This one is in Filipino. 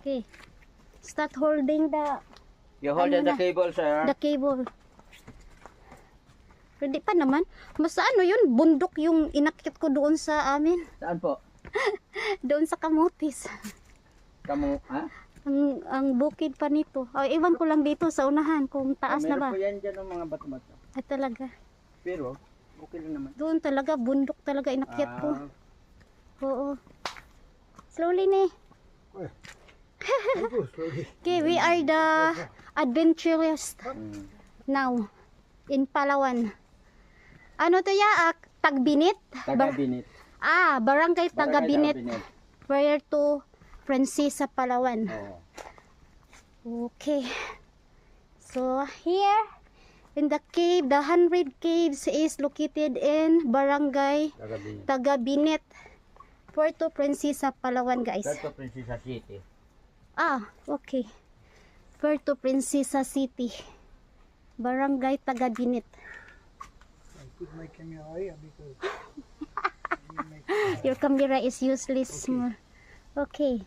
Okay. Start holding the You hold Ano the na? cable, sir. the cable. Pwede pa naman. Mas ano yun, bundok yung inakit ko doon sa amin. Saan po? Doon sa Kamutis. Kamu, ha? Ang bukid pa nito. Ay, iwan ko lang dito sa unahan kung taas na Meron ba. po yan dyan ng mga bato-bato. Ay talaga. Pero, okay lang naman. Doon talaga, bundok talaga inakyat ko. Ah, Oo. Slowly ne. Okay, we are the adventurous mm. now in Palawan. Ano to ya? Tagbinit? Taga-binit. Barangay Tagbinit. Taga-binit. Prior to Francesa, Palawan. Oo. Okay. So here in the cave, the 100 caves is located in Barangay Taga-binit. Tagbinit, Puerto Princesa, Palawan, guys. Puerto Princesa City. Okay. Puerto Princesa City. Barangay Tagbinit. I put my camera here because Your camera is useless. Okay.